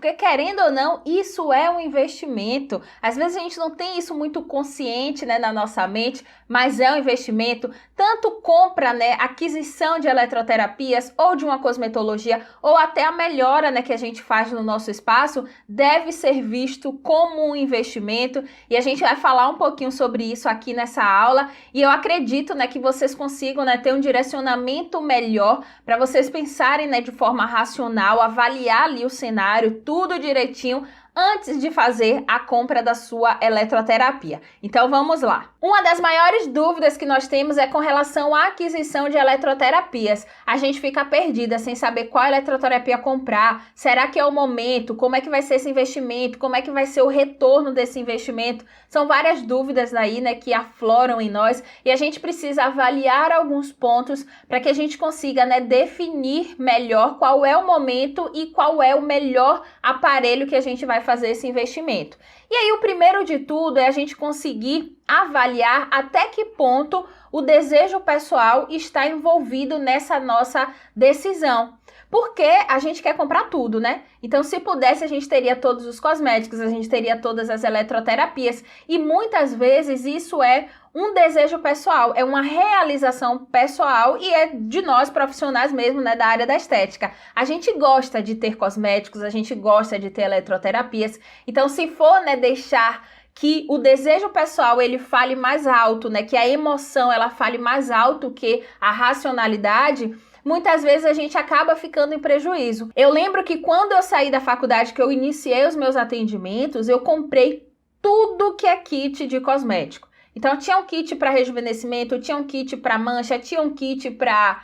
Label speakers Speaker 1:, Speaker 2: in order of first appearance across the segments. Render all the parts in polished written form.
Speaker 1: Porque, querendo ou não, isso é um investimento. Às vezes a gente não tem isso muito consciente, né, na nossa mente, mas é um investimento. Tanto compra, né, aquisição de eletroterapias ou de uma cosmetologia, ou até a melhora, né, que a gente faz no nosso espaço, deve ser visto como um investimento. E a gente vai falar um pouquinho sobre isso aqui nessa aula. E eu acredito, né, que vocês consigam, né, ter um direcionamento melhor para vocês pensarem, né, de forma racional, avaliar ali o cenário, tudo direitinho, antes de fazer a compra da sua eletroterapia. Então vamos lá. Uma das maiores dúvidas que nós temos é com relação à aquisição de eletroterapias. A gente fica perdida sem saber qual eletroterapia comprar. Será que é o momento? Como é que vai ser esse investimento? Como é que vai ser o retorno desse investimento? São várias dúvidas aí, né, que afloram em nós, e a gente precisa avaliar alguns pontos para que a gente consiga, né, definir melhor qual é o momento e qual é o melhor aparelho que a gente vai fazer esse investimento. E aí, o primeiro de tudo é a gente conseguir avaliar até que ponto o desejo pessoal está envolvido nessa nossa decisão. Porque a gente quer comprar tudo, né? Então, se pudesse, a gente teria todos os cosméticos, a gente teria todas as eletroterapias. E muitas vezes isso é um desejo pessoal, é uma realização pessoal e é de nós profissionais mesmo, né, da área da estética. A gente gosta de ter cosméticos, a gente gosta de ter eletroterapias. Então, se for, né, deixar que o desejo pessoal ele fale mais alto, né, que a emoção ela fale mais alto que a racionalidade, muitas vezes a gente acaba ficando em prejuízo. Eu lembro que quando eu saí da faculdade, que eu iniciei os meus atendimentos, eu comprei tudo que é kit de cosmético. Então, tinha um kit para rejuvenescimento, tinha um kit para mancha, tinha um kit para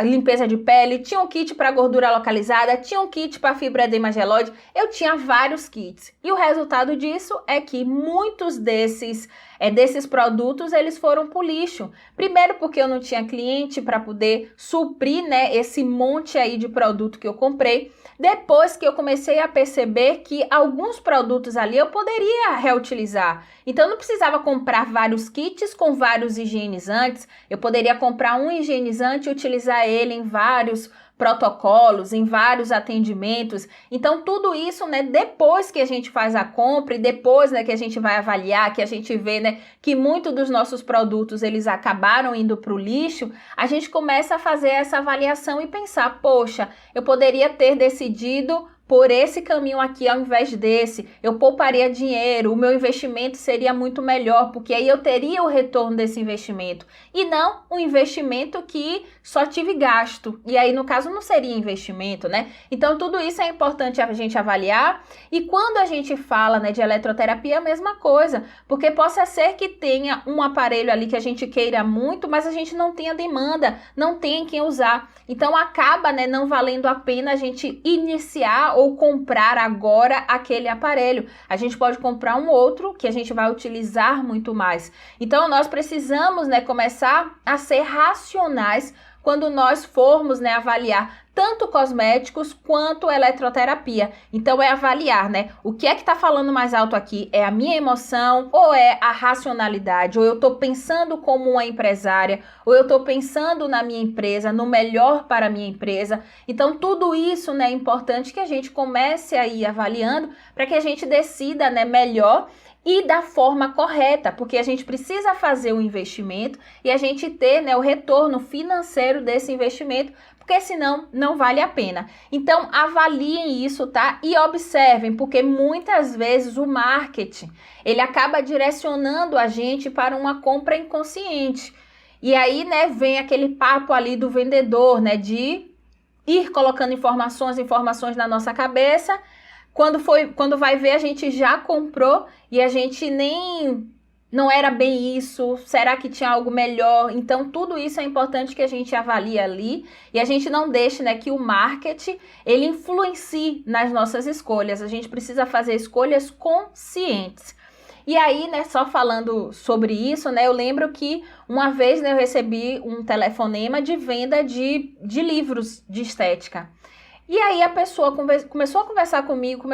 Speaker 1: limpeza de pele, tinha um kit para gordura localizada, tinha um kit para fibroedema gelóide. Eu tinha vários kits. E o resultado disso é que muitos desses produtos, eles foram pro lixo. Primeiro porque eu não tinha cliente para poder suprir, né, esse monte aí de produto que eu comprei. Depois que eu comecei a perceber que alguns produtos ali eu poderia reutilizar. Então, eu não precisava comprar vários kits com vários higienizantes. Eu poderia comprar um higienizante e utilizar ele em vários protocolos, em vários atendimentos. Então, tudo isso, né, depois que a gente faz a compra e depois, né, que a gente vai avaliar, que a gente vê, né, que muitos dos nossos produtos, eles acabaram indo para o lixo, a gente começa a fazer essa avaliação e pensar, poxa, eu poderia ter decidido por esse caminho aqui ao invés desse, eu pouparia dinheiro, o meu investimento seria muito melhor, porque aí eu teria o retorno desse investimento, e não um investimento que só tive gasto, e aí no caso não seria investimento, né? Então tudo isso é importante a gente avaliar, e quando a gente fala, né, de eletroterapia é a mesma coisa, porque possa ser que tenha um aparelho ali que a gente queira muito, mas a gente não tenha demanda, não tem quem usar, então acaba, né, não valendo a pena a gente iniciar ou comprar agora aquele aparelho. A gente pode comprar um outro que a gente vai utilizar muito mais. Então, nós precisamos, né, começar a ser racionais quando nós formos, né, avaliar tanto cosméticos quanto eletroterapia. Então, é avaliar, né, o que é que tá falando mais alto aqui? É a minha emoção ou é a racionalidade? Ou eu tô pensando como uma empresária? Ou eu tô pensando na minha empresa, no melhor para a minha empresa? Então, tudo isso, né, é importante que a gente comece a ir avaliando para que a gente decida, né, melhor e da forma correta, porque a gente precisa fazer o investimento e a gente ter, né, o retorno financeiro desse investimento, porque senão não vale a pena. Então, avaliem isso, tá? E observem, porque muitas vezes o marketing, ele acaba direcionando a gente para uma compra inconsciente. E aí, né, vem aquele papo ali do vendedor, né, de ir colocando informações na nossa cabeça. Quando vai ver, a gente já comprou e a gente não era bem isso, será que tinha algo melhor? Então, tudo isso é importante que a gente avalie ali e a gente não deixe, né, que o marketing, ele influencie nas nossas escolhas. A gente precisa fazer escolhas conscientes. E aí, né, só falando sobre isso, né, eu lembro que uma vez, né, eu recebi um telefonema de venda de livros de estética. E aí a pessoa começou a conversar comigo,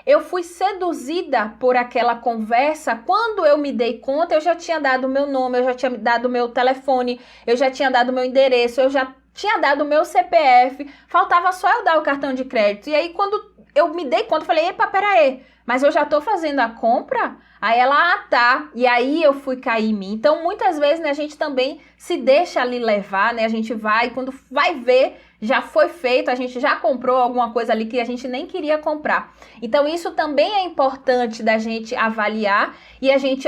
Speaker 1: eu fui seduzida por aquela conversa. Quando eu me dei conta, eu já tinha dado meu nome, eu já tinha dado meu telefone, eu já tinha dado meu endereço, eu já tinha dado o meu CPF, faltava só eu dar o cartão de crédito. E aí, quando eu me dei conta, eu falei, epa, peraí, mas eu já tô fazendo a compra? Aí ela, tá. E aí eu fui cair em mim. Então, muitas vezes, né, a gente também se deixa ali levar, né? A gente vai, quando vai ver, já foi feito, a gente já comprou alguma coisa ali que a gente nem queria comprar. Então, isso também é importante da gente avaliar e a gente,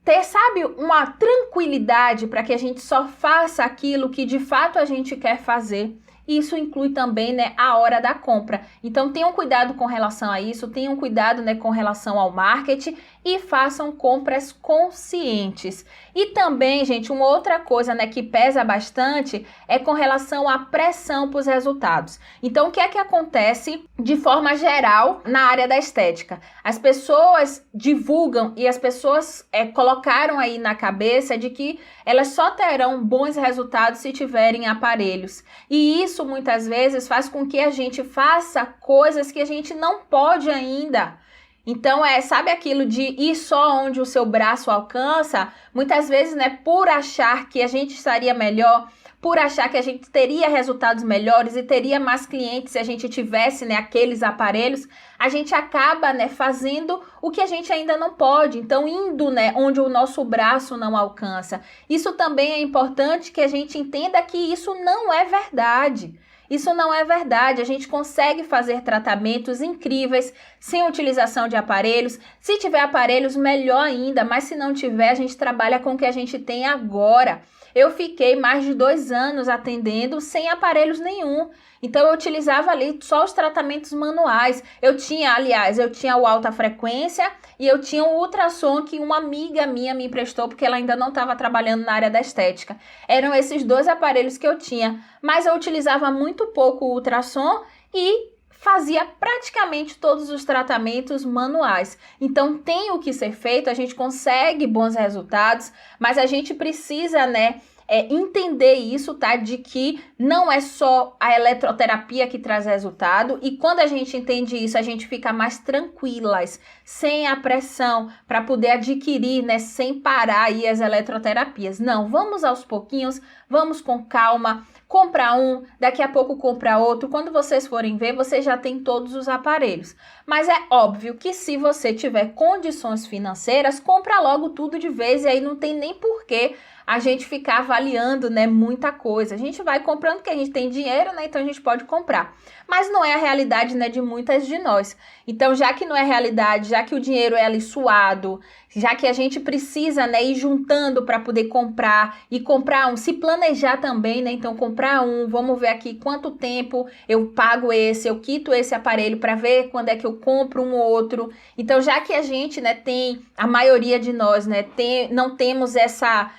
Speaker 1: ter, sabe, uma tranquilidade para que a gente só faça aquilo que de fato a gente quer fazer. Isso inclui também, né, a hora da compra. Então, tenham cuidado com relação a isso, tenham cuidado, né, com relação ao marketing e façam compras conscientes. E também, gente, uma outra coisa, né, que pesa bastante é com relação à pressão para os resultados. Então, o que é que acontece de forma geral na área da estética? As pessoas divulgam e as pessoas colocaram aí na cabeça de que elas só terão bons resultados se tiverem aparelhos. E isso muitas vezes faz com que a gente faça coisas que a gente não pode ainda. Então, sabe aquilo de ir só onde o seu braço alcança? Muitas vezes, né, por achar que a gente estaria melhor, por achar que a gente teria resultados melhores e teria mais clientes se a gente tivesse, né, aqueles aparelhos, a gente acaba, né, fazendo o que a gente ainda não pode. Então, indo, né, onde o nosso braço não alcança. Isso também é importante que a gente entenda que isso não é verdade. Isso não é verdade, a gente consegue fazer tratamentos incríveis sem utilização de aparelhos. Se tiver aparelhos, melhor ainda, mas se não tiver, a gente trabalha com o que a gente tem agora. Eu fiquei mais de 2 anos atendendo sem aparelhos nenhum. Então, eu utilizava ali só os tratamentos manuais. Eu tinha o alta frequência e eu tinha um ultrassom que uma amiga minha me emprestou porque ela ainda não estava trabalhando na área da estética. Eram esses 2 aparelhos que eu tinha, mas eu utilizava muito pouco o ultrassom e fazia praticamente todos os tratamentos manuais. Então, tem o que ser feito, a gente consegue bons resultados, mas a gente precisa, né, entender isso, tá? De que não é só a eletroterapia que traz resultado, e quando a gente entende isso, a gente fica mais tranquilas, sem a pressão, para poder adquirir, né, sem parar aí as eletroterapias. Não, vamos aos pouquinhos, vamos com calma, compra um, daqui a pouco compra outro. Quando vocês forem ver, vocês já têm todos os aparelhos. Mas é óbvio que se você tiver condições financeiras, compra logo tudo de vez e aí não tem nem porquê a gente ficar avaliando, né, muita coisa. A gente vai comprando porque a gente tem dinheiro, né, então a gente pode comprar. Mas não é a realidade, né, de muitas de nós. Então, já que não é realidade, já que o dinheiro é ali suado, já que a gente precisa, né, ir juntando para poder comprar e comprar um, se planejar também, né, então comprar um, vamos ver aqui quanto tempo eu pago esse, eu quito esse aparelho para ver quando é que eu compro um outro. Então, já que a gente, né, a maioria de nós, né, não temos essa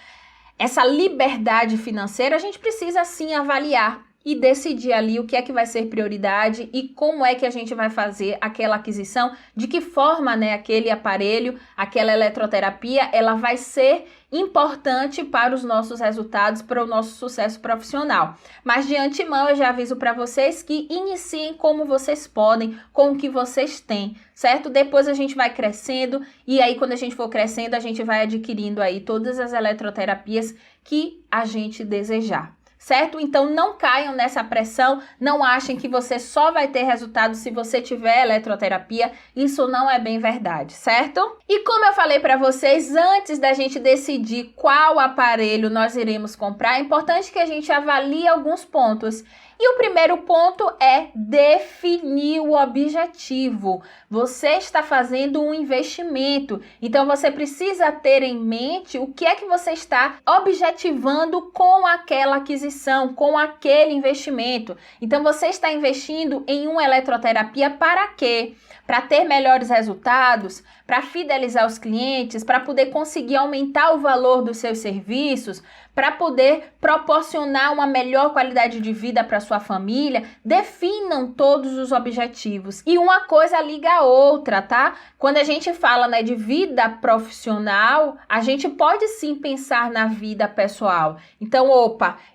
Speaker 1: liberdade financeira, a gente precisa sim avaliar e decidir ali o que é que vai ser prioridade e como é que a gente vai fazer aquela aquisição, de que forma, né, aquele aparelho, aquela eletroterapia, ela vai ser importante para os nossos resultados, para o nosso sucesso profissional. Mas de antemão eu já aviso para vocês que iniciem como vocês podem, com o que vocês têm, certo? Depois a gente vai crescendo e aí quando a gente for crescendo a gente vai adquirindo aí todas as eletroterapias que a gente desejar. Certo? Então não caiam nessa pressão, não achem que você só vai ter resultado se você tiver eletroterapia, isso não é bem verdade, certo? E como eu falei para vocês, antes da gente decidir qual aparelho nós iremos comprar, é importante que a gente avalie alguns pontos. E o primeiro ponto é definir o objetivo. Você está fazendo um investimento, então você precisa ter em mente o que é que você está objetivando com aquela aquisição, com aquele investimento. Então você está investindo em uma eletroterapia para quê? Para ter melhores resultados, para fidelizar os clientes, para poder conseguir aumentar o valor dos seus serviços, para poder proporcionar uma melhor qualidade de vida para sua família. Definam todos os objetivos. E uma coisa liga a outra, tá? Quando a gente fala, né, de vida profissional, a gente pode sim pensar na vida pessoal. Então,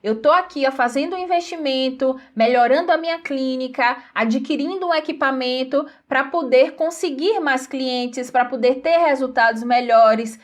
Speaker 1: eu tô aqui fazendo um investimento, melhorando a minha clínica, adquirindo um equipamento para poder conseguir mais clientes, para poder ter resultados melhores,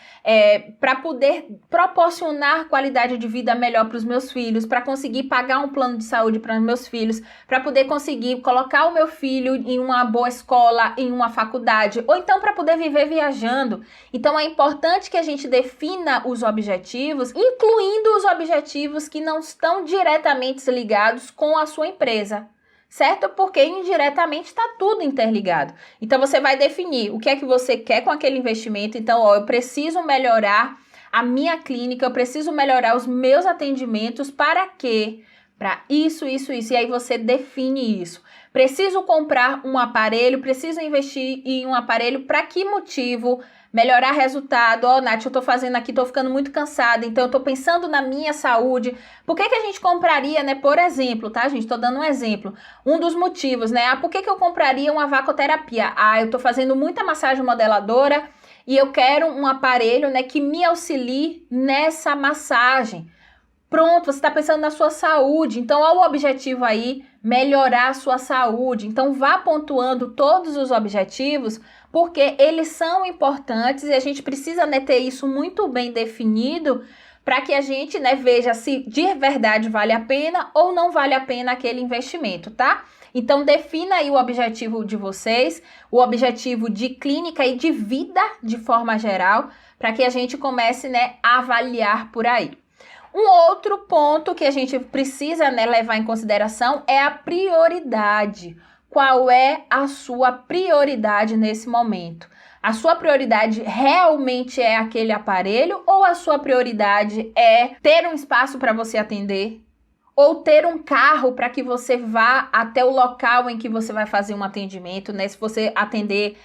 Speaker 1: para poder proporcionar qualidade qualidade de vida melhor para os meus filhos, para conseguir pagar um plano de saúde para os meus filhos, para poder conseguir colocar o meu filho em uma boa escola, em uma faculdade, ou então para poder viver viajando. Então é importante que a gente defina os objetivos, incluindo os objetivos que não estão diretamente ligados com a sua empresa. Certo? Porque indiretamente está tudo interligado. Então, você vai definir o que é que você quer com aquele investimento. Então, eu preciso melhorar a minha clínica, eu preciso melhorar os meus atendimentos. Para quê? Para isso. E aí você define isso. Preciso comprar um aparelho, preciso investir em um aparelho. Para que motivo? Melhorar resultado. Nath, eu tô fazendo aqui, tô ficando muito cansada, então eu tô pensando na minha saúde. Por que a gente compraria, né? Por exemplo, tá, gente? Tô dando um exemplo. Um dos motivos, né? Por que eu compraria uma vacoterapia? Eu tô fazendo muita massagem modeladora e eu quero um aparelho, né, que me auxilie nessa massagem. Pronto, você está pensando na sua saúde. Então, olha o objetivo aí, melhorar a sua saúde. Então, vá pontuando todos os objetivos, porque eles são importantes e a gente precisa, né, ter isso muito bem definido para que a gente, né, veja se de verdade vale a pena ou não vale a pena aquele investimento, tá? Então, defina aí o objetivo de vocês, o objetivo de clínica e de vida de forma geral, para que a gente comece, né, a avaliar por aí. Um outro ponto que a gente precisa, né, levar em consideração é a prioridade. Qual é a sua prioridade nesse momento? A sua prioridade realmente é aquele aparelho ou a sua prioridade é ter um espaço para você atender? Ou ter um carro para que você vá até o local em que você vai fazer um atendimento, né? Se você atender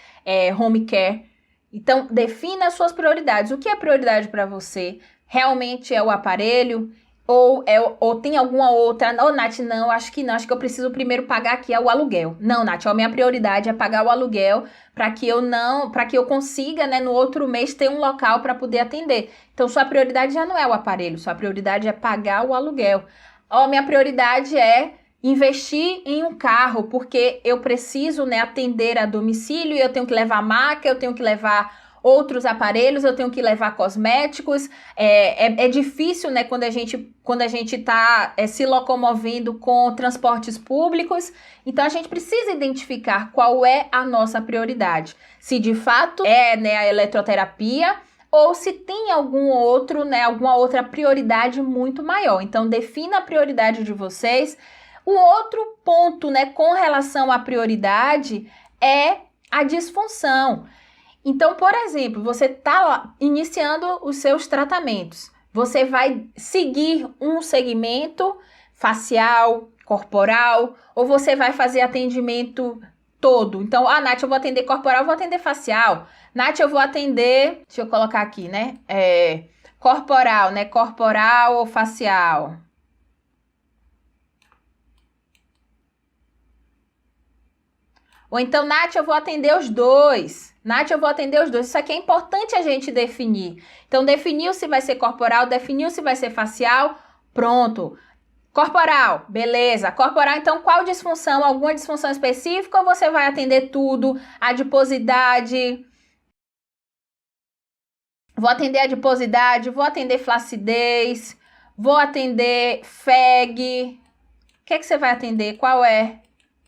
Speaker 1: home care. Então, defina as suas prioridades. O que é prioridade para você? Realmente é o aparelho? Ou tem alguma outra? Nath, não, acho que não. Acho que eu preciso primeiro pagar aqui o aluguel. Não, Nath, a minha prioridade é pagar o aluguel para que eu consiga, né, no outro mês ter um local para poder atender. Então, sua prioridade já não é o aparelho, sua prioridade é pagar o aluguel. Minha prioridade é investir em um carro, porque eu preciso, né, atender a domicílio e eu tenho que levar maca, eu tenho que levar outros aparelhos, eu tenho que levar cosméticos. É difícil, né, quando a gente tá se locomovendo com transportes públicos. Então, a gente precisa identificar qual é a nossa prioridade. Se de fato é, né, a eletroterapia, ou se tem alguma outra prioridade muito maior. Então, defina a prioridade de vocês. O outro ponto, né, com relação à prioridade é a disfunção. Então, por exemplo, você está iniciando os seus tratamentos. Você vai seguir um segmento facial, corporal, ou você vai fazer atendimento todo. Então, Nath, eu vou atender corporal, eu vou atender facial. Nath, eu vou atender, deixa eu colocar aqui, né? Corporal, né? Corporal ou facial? Ou então, Nath, eu vou atender os dois. Nath, eu vou atender os dois. Isso aqui é importante a gente definir. Então, definiu se vai ser corporal, definiu se vai ser facial, pronto. Corporal, beleza. Corporal, então, qual disfunção? Alguma disfunção específica ou você vai atender tudo? Adiposidade. Vou atender adiposidade, vou atender flacidez, vou atender FEG. O que é que você vai atender? Qual é?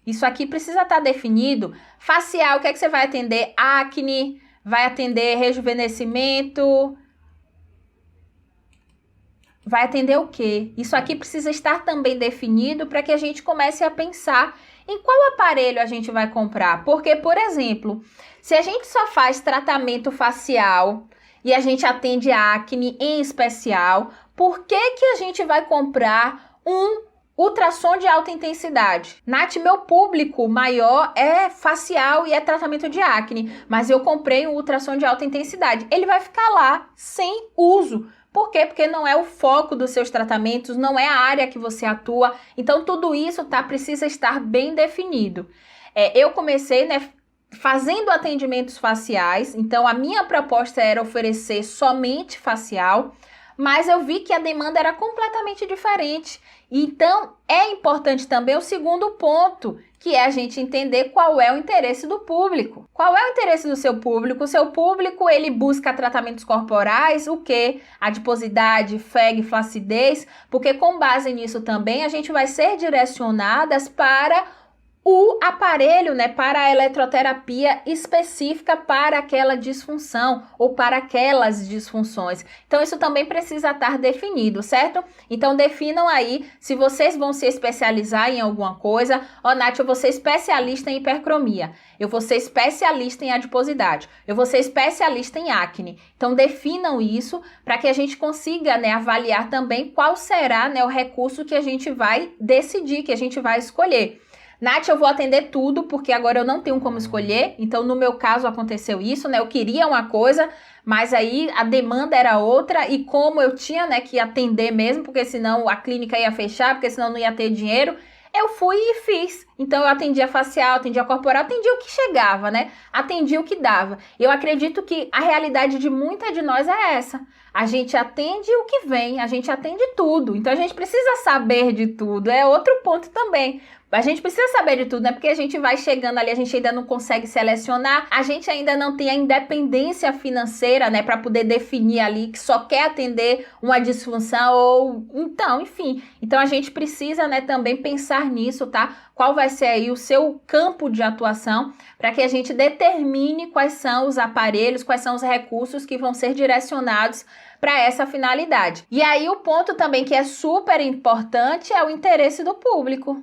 Speaker 1: Isso aqui precisa estar definido. Facial, o que é que você vai atender? Acne, vai atender rejuvenescimento. Vai atender o quê? Isso aqui precisa estar também definido para que a gente comece a pensar em qual aparelho a gente vai comprar. Porque, por exemplo, se a gente só faz tratamento facial e a gente atende acne em especial, por que a gente vai comprar um ultrassom de alta intensidade? Nath, meu público maior é facial e é tratamento de acne, mas eu comprei um ultrassom de alta intensidade. Ele vai ficar lá sem uso. Por quê? Porque não é o foco dos seus tratamentos, não é a área que você atua. Então, tudo isso precisa estar bem definido. Eu comecei, né, fazendo atendimentos faciais, então a minha proposta era oferecer somente facial, mas eu vi que a demanda era completamente diferente. Então, é importante também o segundo ponto, que é a gente entender qual é o interesse do público. Qual é o interesse do seu público? O seu público, ele busca tratamentos corporais, o quê? Adiposidade, FEG, flacidez, porque com base nisso também a gente vai ser direcionadas para o aparelho, né, para a eletroterapia específica para aquela disfunção ou para aquelas disfunções. Então, isso também precisa estar definido, certo? Então, definam aí se vocês vão se especializar em alguma coisa. Ó, Nath, eu vou ser especialista em hipercromia. Eu vou ser especialista em adiposidade. Eu vou ser especialista em acne. Então, definam isso para que a gente consiga, né, avaliar também qual será, né, o recurso que a gente vai decidir, que a gente vai escolher. Nath, eu vou atender tudo, porque agora eu não tenho como escolher, então no meu caso aconteceu isso, né, eu queria uma coisa, mas aí a demanda era outra, e como eu tinha, né, que atender mesmo, porque senão a clínica ia fechar, porque senão não ia ter dinheiro, eu fui e fiz. Então eu atendia facial, atendia corporal, atendia o que chegava, né, atendia o que dava. Eu acredito que a realidade de muita de nós é essa. A gente atende o que vem, a gente atende tudo, então a gente precisa saber de tudo, é outro ponto também. A gente precisa saber de tudo, né? Porque a gente vai chegando ali, a gente ainda não consegue selecionar, a gente ainda não tem a independência financeira, né? Para poder definir ali que só quer atender uma disfunção ou... Então, enfim. Então, a gente precisa, né, também pensar nisso, tá? Qual vai ser aí o seu campo de atuação para que a gente determine quais são os aparelhos, quais são os recursos que vão ser direcionados para essa finalidade. E aí, o ponto também que é super importante é o interesse do público.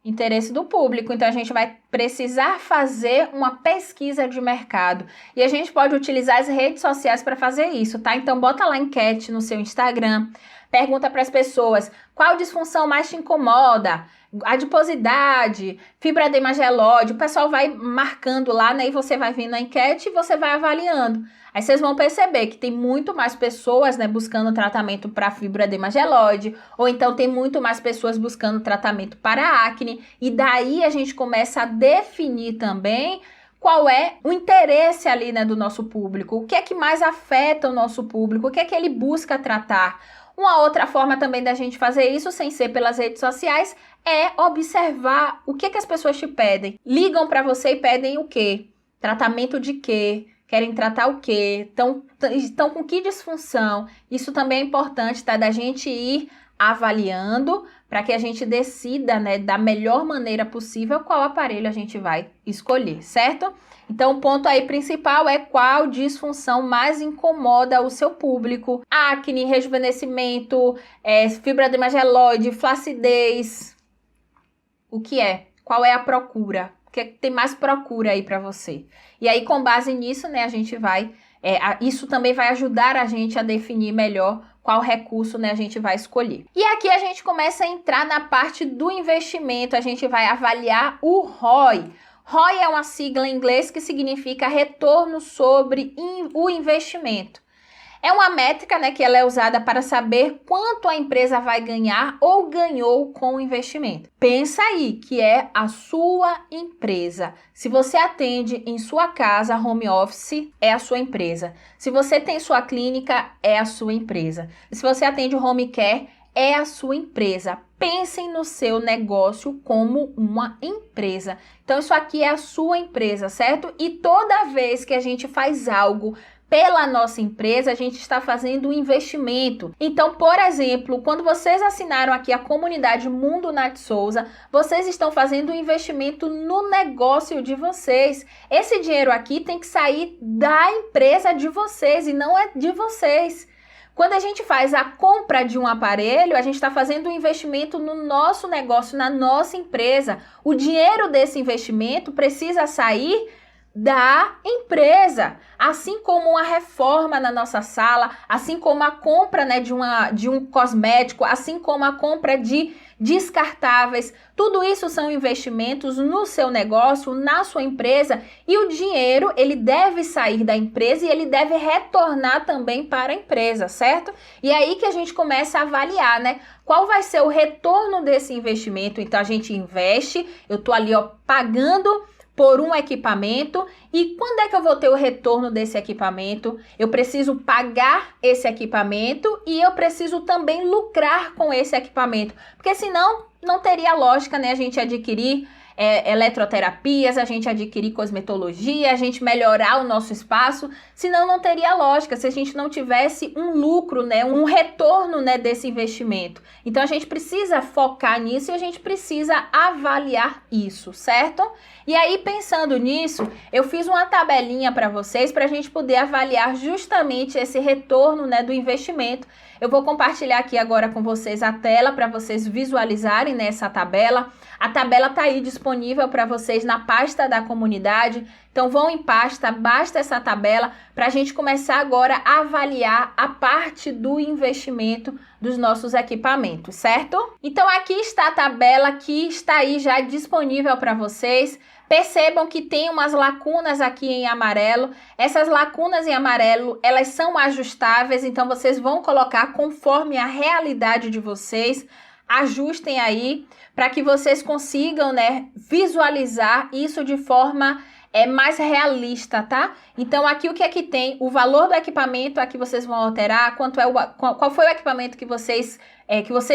Speaker 1: Interesse do público, então a gente vai precisar fazer uma pesquisa de mercado e a gente pode utilizar as redes sociais para fazer isso, tá? Então bota lá enquete no seu Instagram, pergunta para as pessoas qual disfunção mais te incomoda, adiposidade, fibroadema gelóide, o pessoal vai marcando lá, né? E você vai vendo a enquete e você vai avaliando. Aí vocês vão perceber que tem muito mais pessoas, né, buscando tratamento para fibroadema gelóide, ou então tem muito mais pessoas buscando tratamento para acne, e daí a gente começa a definir também qual é o interesse ali, né, do nosso público, o que é que mais afeta o nosso público, o que é que ele busca tratar. Uma outra forma também da gente fazer isso, sem ser pelas redes sociais, é observar o que é que as pessoas te pedem. Ligam para você e pedem o quê? Tratamento de quê? Querem tratar o quê? Estão com que disfunção? Isso também é importante, tá? Da gente ir avaliando para que a gente decida, né, da melhor maneira possível qual aparelho a gente vai escolher, certo? Então, o ponto aí principal é qual disfunção mais incomoda o seu público. Acne, rejuvenescimento, fibroadema gelóide, flacidez. O que é? Qual é a procura? O que tem mais procura aí para você? E aí, com base nisso, né, a gente vai... isso também vai ajudar a gente a definir melhor qual recurso, né, a gente vai escolher. E aqui a gente começa a entrar na parte do investimento, a gente vai avaliar o ROI. ROI é uma sigla em inglês que significa retorno sobre o investimento. É uma métrica, né, que ela é usada para saber quanto a empresa vai ganhar ou ganhou com o investimento. Pensa aí que é a sua empresa. Se você atende em sua casa, home office, é a sua empresa. Se você tem sua clínica, é a sua empresa. Se você atende home care, é a sua empresa. Pensem no seu negócio como uma empresa. Então, isso aqui é a sua empresa, certo? E toda vez que a gente faz algo pela nossa empresa, a gente está fazendo um investimento. Então, por exemplo, quando vocês assinaram aqui a comunidade Mundo Nath Souza, vocês estão fazendo um investimento no negócio de vocês. Esse dinheiro aqui tem que sair da empresa de vocês e não é de vocês. Quando a gente faz a compra de um aparelho, a gente está fazendo um investimento no nosso negócio, na nossa empresa. O dinheiro desse investimento precisa sair da empresa, assim como uma reforma na nossa sala, assim como a compra, né, de um cosmético, assim como a compra de descartáveis. Tudo isso são investimentos no seu negócio, na sua empresa, e o dinheiro, ele deve sair da empresa e ele deve retornar também para a empresa, certo? E é aí que a gente começa a avaliar, né? Qual vai ser o retorno desse investimento? Então a gente investe, eu tô ali, ó, pagando por um equipamento, e quando é que eu vou ter o retorno desse equipamento? Eu preciso pagar esse equipamento e eu preciso também lucrar com esse equipamento, porque senão não teria lógica, né, a gente adquirir eletroterapias, a gente adquirir cosmetologia, a gente melhorar o nosso espaço, senão não teria lógica se a gente não tivesse um lucro, né, um retorno, né, desse investimento. Então a gente precisa focar nisso e a gente precisa avaliar isso, certo? E aí, pensando nisso, eu fiz uma tabelinha para vocês para a gente poder avaliar justamente esse retorno, né, do investimento. Eu vou compartilhar aqui agora com vocês a tela para vocês visualizarem nessa tabela. A tabela está aí disponível para vocês na pasta da comunidade. Então vão em pasta, basta essa tabela para a gente começar agora a avaliar a parte do investimento dos nossos equipamentos, certo? Então aqui está a tabela que está aí já disponível para vocês. Percebam que tem umas lacunas aqui em amarelo. Essas lacunas em amarelo, elas são ajustáveis, então vocês vão colocar conforme a realidade de vocês. Ajustem aí para que vocês consigam, né, visualizar isso de forma mais realista, tá? Então aqui o que é que tem? O valor do equipamento, aqui vocês vão alterar, qual foi o equipamento que vocês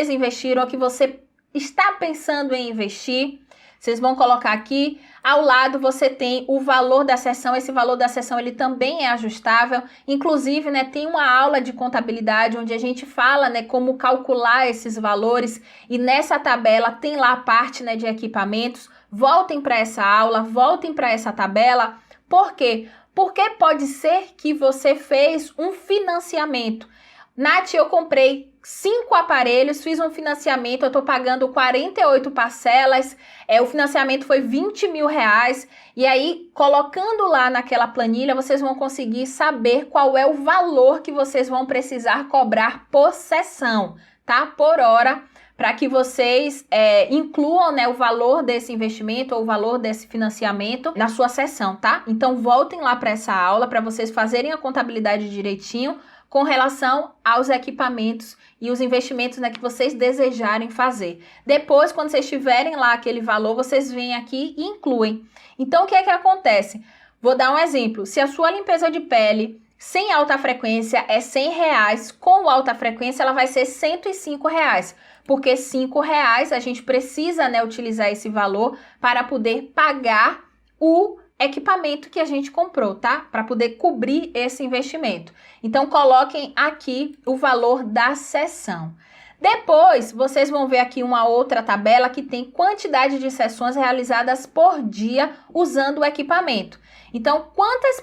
Speaker 1: investiram, que você está pensando em investir. Vocês vão colocar aqui, ao lado você tem o valor da sessão, esse valor da sessão ele também é ajustável, inclusive, né, tem uma aula de contabilidade onde a gente fala, né, como calcular esses valores, e nessa tabela tem lá a parte, né, de equipamentos. Voltem para essa aula, voltem para essa tabela. Por quê? Porque pode ser que você fez um financiamento. Nath, eu comprei 5 aparelhos, fiz um financiamento, eu tô pagando 48 parcelas, o financiamento foi 20 mil reais, e aí, colocando lá naquela planilha, vocês vão conseguir saber qual é o valor que vocês vão precisar cobrar por sessão, tá? Por hora, para que vocês incluam, né, o valor desse investimento ou o valor desse financiamento na sua sessão, tá? Então, voltem lá para essa aula para vocês fazerem a contabilidade direitinho com relação aos equipamentos e os investimentos, né, que vocês desejarem fazer. Depois, quando vocês tiverem lá aquele valor, vocês vêm aqui e incluem. Então, o que é que acontece? Vou dar um exemplo. Se a sua limpeza de pele sem alta frequência é R$100, com alta frequência ela vai ser R$105, porque R$5 a gente precisa, né, utilizar esse valor para poder pagar o equipamento que a gente comprou, tá? Para poder cobrir esse investimento. Então, coloquem aqui o valor da sessão. Depois, vocês vão ver aqui uma outra tabela que tem quantidade de sessões realizadas por dia usando o equipamento. Então, quantas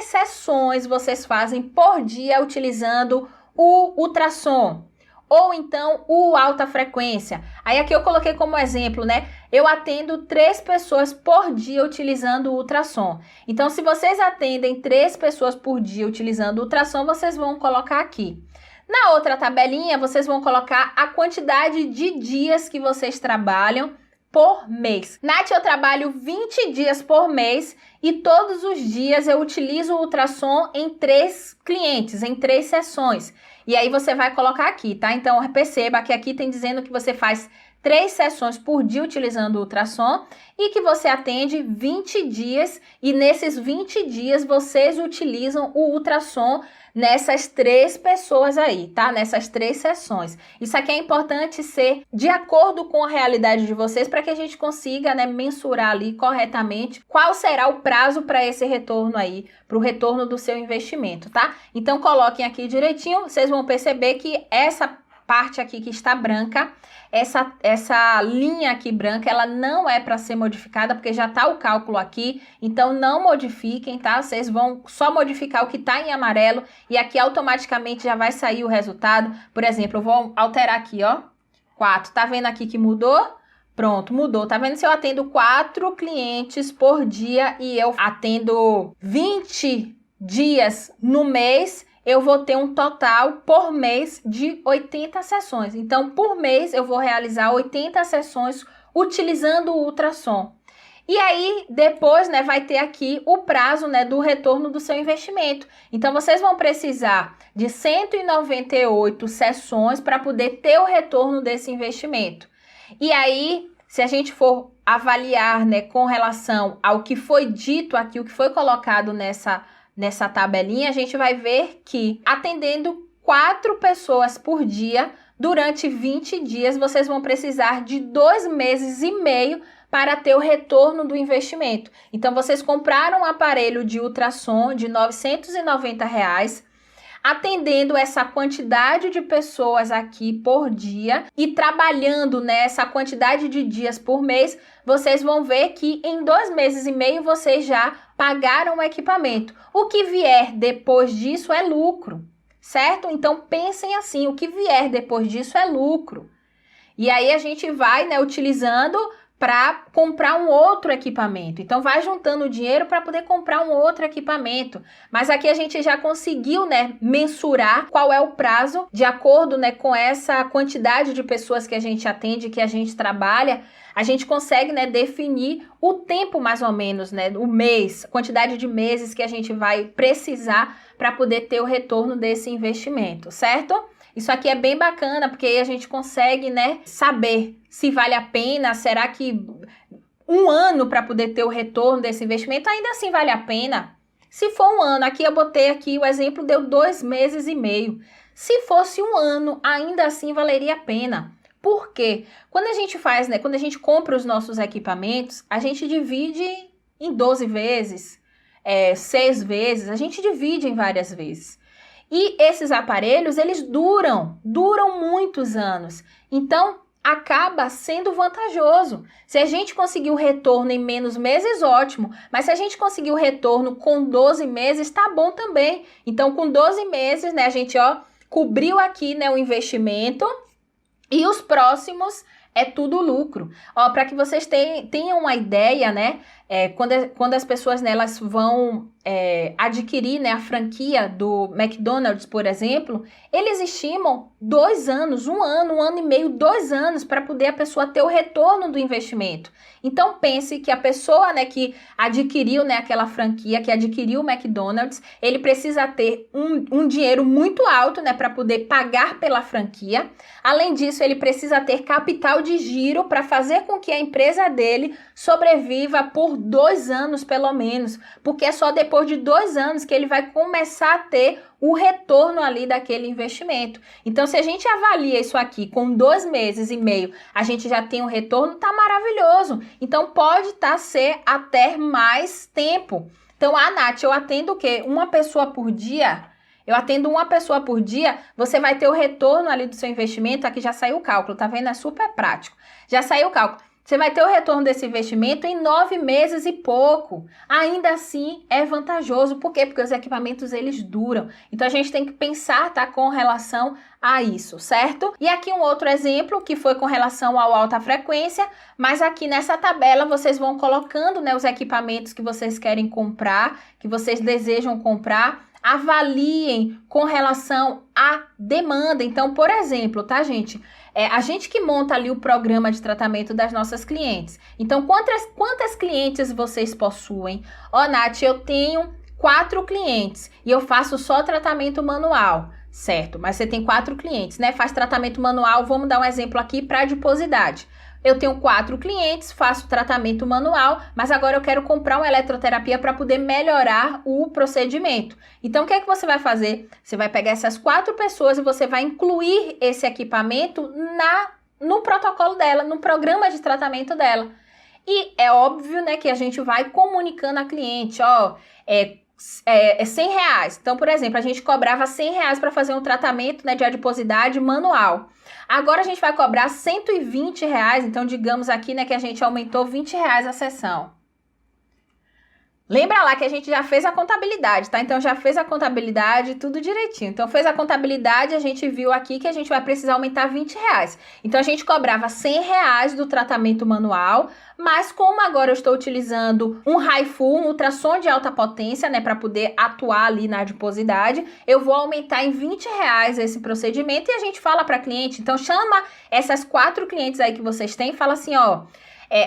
Speaker 1: sessões vocês fazem por dia utilizando o ultrassom? Ou então o alta frequência. Aí aqui eu coloquei como exemplo, né? Eu atendo 3 pessoas por dia utilizando o ultrassom. Então, se vocês atendem 3 pessoas por dia utilizando o ultrassom, vocês vão colocar aqui. Na outra tabelinha, vocês vão colocar a quantidade de dias que vocês trabalham por mês. Nath, eu trabalho 20 dias por mês e todos os dias eu utilizo o ultrassom em 3 clientes, em 3 sessões. E aí você vai colocar aqui, tá? Então, perceba que aqui tem dizendo que você faz 3 sessões por dia utilizando o ultrassom e que você atende 20 dias e nesses 20 dias vocês utilizam o ultrassom nessas 3 pessoas aí, tá? Nessas 3 sessões. Isso aqui é importante ser de acordo com a realidade de vocês para que a gente consiga, né, mensurar ali corretamente qual será o prazo para esse retorno aí, para o retorno do seu investimento, tá? Então, coloquem aqui direitinho, vocês vão perceber que essa parte aqui que está branca, essa linha aqui branca, ela não é para ser modificada, porque já está o cálculo aqui, então não modifiquem, tá? Vocês vão só modificar o que está em amarelo e aqui automaticamente já vai sair o resultado. Por exemplo, eu vou alterar aqui, ó, 4, tá vendo aqui que mudou? Pronto, mudou. Tá vendo? Se eu atendo 4 clientes por dia e eu atendo 20 dias no mês, eu vou ter um total por mês de 80 sessões. Então, por mês, eu vou realizar 80 sessões utilizando o ultrassom. E aí, depois, né, vai ter aqui o prazo, né, do retorno do seu investimento. Então, vocês vão precisar de 198 sessões para poder ter o retorno desse investimento. E aí, se a gente for avaliar, né, com relação ao que foi dito aqui, o que foi colocado nessa tabelinha, a gente vai ver que atendendo 4 pessoas por dia, durante 20 dias, vocês vão precisar de 2 meses e meio para ter o retorno do investimento. Então, vocês compraram um aparelho de ultrassom de R$ 990, atendendo essa quantidade de pessoas aqui por dia e trabalhando nessa quantidade de dias por mês, vocês vão ver que em 2 meses e meio vocês já pagaram o equipamento. O que vier depois disso é lucro, certo? Então, pensem assim, o que vier depois disso é lucro. E aí a gente vai, né, utilizando para comprar um outro equipamento. Então, vai juntando dinheiro para poder comprar um outro equipamento. Mas aqui a gente já conseguiu, né, mensurar qual é o prazo de acordo, né, com essa quantidade de pessoas que a gente atende, que a gente trabalha. A gente consegue, né, definir o tempo mais ou menos, né, o mês, quantidade de meses que a gente vai precisar para poder ter o retorno desse investimento, certo? Isso aqui é bem bacana, porque aí a gente consegue, né, saber se vale a pena, será que 1 ano para poder ter o retorno desse investimento, ainda assim vale a pena? Se for 1 ano, aqui eu botei aqui, o exemplo deu 2 meses e meio. Se fosse 1 ano, ainda assim valeria a pena. Por quê? Quando a gente faz, né, quando a gente compra os nossos equipamentos, a gente divide em 12 vezes, 6 vezes, a gente divide em várias vezes. E esses aparelhos, eles duram muitos anos. Então, acaba sendo vantajoso. Se a gente conseguir o retorno em menos meses, ótimo. Mas se a gente conseguir o retorno com 12 meses, tá bom também. Então, com 12 meses, né, a gente, cobriu aqui, né, o investimento e os próximos é tudo lucro. Para que vocês tenham uma ideia, né, quando as pessoas, né, elas vão adquirir, né, a franquia do McDonald's, por exemplo, eles estimam 2 anos, 1 ano, 1 ano e meio, 2 anos para poder a pessoa ter o retorno do investimento. Então pense que a pessoa, né, que adquiriu, né, aquela franquia, que adquiriu o McDonald's, ele precisa ter um dinheiro muito alto, né, para poder pagar pela franquia. Além disso, ele precisa ter capital de giro para fazer com que a empresa dele sobreviva por 2 anos pelo menos, porque é só depois de 2 anos que ele vai começar a ter o retorno ali daquele investimento. Então, se a gente avalia isso aqui com 2 meses e meio, a gente já tem um retorno, tá maravilhoso. Então, pode ser até mais tempo. Então, Nath, eu atendo o quê? Uma pessoa por dia? Eu atendo uma pessoa por dia, você vai ter o retorno ali do seu investimento. Aqui já saiu o cálculo, tá vendo? É super prático. Já saiu o cálculo. Você vai ter o retorno desse investimento em 9 meses e pouco. Ainda assim, é vantajoso. Por quê? Porque os equipamentos, eles duram. Então, a gente tem que pensar, tá, com relação a isso, certo? E aqui um outro exemplo, que foi com relação ao alta frequência, mas aqui nessa tabela, vocês vão colocando, né, os equipamentos que vocês querem comprar, que vocês desejam comprar. Avaliem com relação à demanda. Então, por exemplo, tá, gente? A gente que monta ali o programa de tratamento das nossas clientes. Então, quantas clientes vocês possuem? Nath, eu tenho 4 clientes e eu faço só tratamento manual. Certo, mas você tem 4 clientes, né? Faz tratamento manual, vamos dar um exemplo aqui para adiposidade. Eu tenho 4 clientes, faço tratamento manual, mas agora eu quero comprar uma eletroterapia para poder melhorar o procedimento. Então, o que é que você vai fazer? Você vai pegar essas 4 pessoas e você vai incluir esse equipamento no protocolo dela, no programa de tratamento dela. E é óbvio, né, que a gente vai comunicando a cliente, é R$100. Então, por exemplo, a gente cobrava R$100 para fazer um tratamento, né, de adiposidade manual. Agora a gente vai cobrar R$120. Então, digamos aqui, né, que a gente aumentou R$20 a sessão. Lembra lá que a gente já fez a contabilidade, tá? Então já fez a contabilidade, tudo direitinho. Então fez a contabilidade, a gente viu aqui que a gente vai precisar aumentar R$20. Então a gente cobrava R$100 do tratamento manual, mas como agora eu estou utilizando um HIFU, um ultrassom de alta potência, né, para poder atuar ali na adiposidade, eu vou aumentar em R$20 esse procedimento e a gente fala para cliente. Então chama essas 4 clientes aí que vocês têm e fala assim, ó,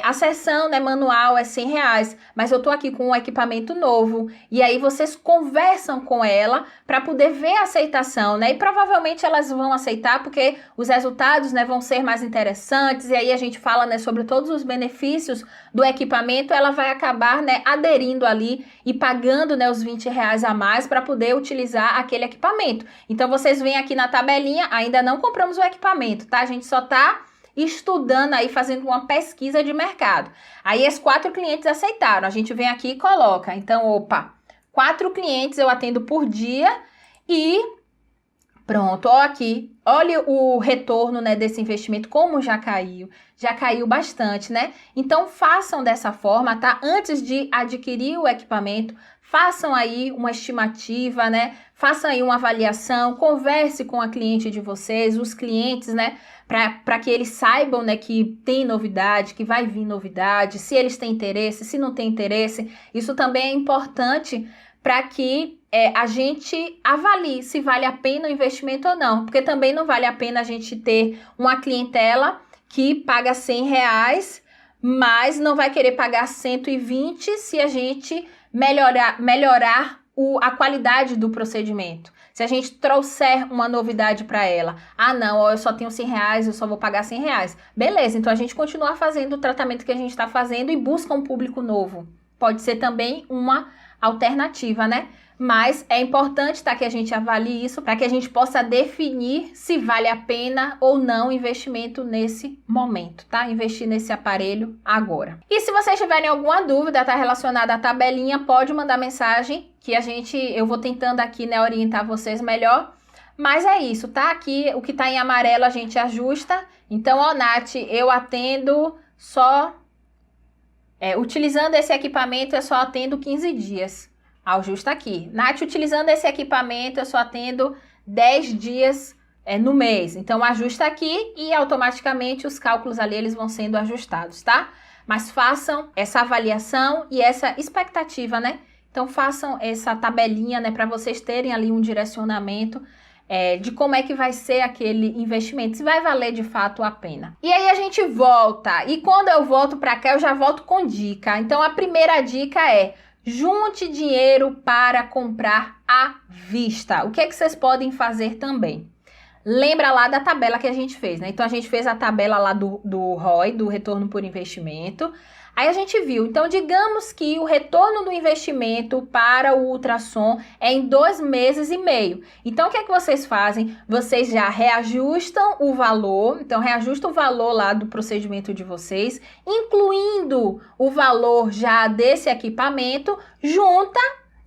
Speaker 1: a sessão, né, manual é R$100, mas eu tô aqui com um equipamento novo. E aí vocês conversam com ela para poder ver a aceitação, né? E provavelmente elas vão aceitar porque os resultados, né, vão ser mais interessantes. E aí a gente fala, né, sobre todos os benefícios do equipamento. Ela vai acabar, né, aderindo ali e pagando, né, os R$20 a mais para poder utilizar aquele equipamento. Então vocês veem aqui na tabelinha, ainda não compramos o equipamento, tá? A gente só tá estudando aí, fazendo uma pesquisa de mercado. Aí as 4 clientes aceitaram. A gente vem aqui e coloca. Então, opa, 4 clientes eu atendo por dia e pronto, ó aqui. Olha o retorno, né, desse investimento, como já caiu bastante, né? Então, façam dessa forma, tá? Antes de adquirir o equipamento, façam aí uma estimativa, né? Façam aí uma avaliação, converse com a cliente de vocês, os clientes, né? Para que eles saibam, né, que tem novidade, que vai vir novidade, se eles têm interesse, se não tem interesse. Isso também é importante para que a gente avalie se vale a pena o investimento ou não. Porque também não vale a pena a gente ter uma clientela que paga R$100, mas não vai querer pagar 120 se a gente melhorar a qualidade do procedimento. Se a gente trouxer uma novidade para ela, não, ó, eu só tenho R$100, eu só vou pagar R$100. Beleza, então a gente continua fazendo o tratamento que a gente está fazendo e busca um público novo. Pode ser também uma alternativa, né? Mas é importante, tá, que a gente avalie isso para que a gente possa definir se vale a pena ou não investimento nesse momento, tá? Investir nesse aparelho agora. E se vocês tiverem alguma dúvida, tá, relacionada à tabelinha, pode mandar mensagem que eu vou tentando aqui, né, orientar vocês melhor. Mas é isso, tá? Aqui o que tá em amarelo a gente ajusta. Então, ó, Nath, eu atendo só utilizando esse equipamento, eu só atendo 15 dias. Ajusta aqui. Nath, utilizando esse equipamento, eu só atendo 10 dias no mês. Então, ajusta aqui e automaticamente os cálculos ali, eles vão sendo ajustados, tá? Mas façam essa avaliação e essa expectativa, né? Então, façam essa tabelinha, né, para vocês terem ali um direcionamento de como é que vai ser aquele investimento, se vai valer de fato a pena. E aí a gente volta, e quando eu volto para cá, eu já volto com dica. Então, a primeira dica é: junte dinheiro para comprar à vista. O que é que vocês podem fazer também? Lembra lá da tabela que a gente fez, né? Então, a gente fez a tabela lá do ROI, do retorno por investimento. Aí a gente viu, então digamos que o retorno do investimento para o ultrassom é em 2 meses e meio. Então o que é que vocês fazem? Vocês já reajustam o valor, então reajustam o valor lá do procedimento de vocês, incluindo o valor já desse equipamento, junta.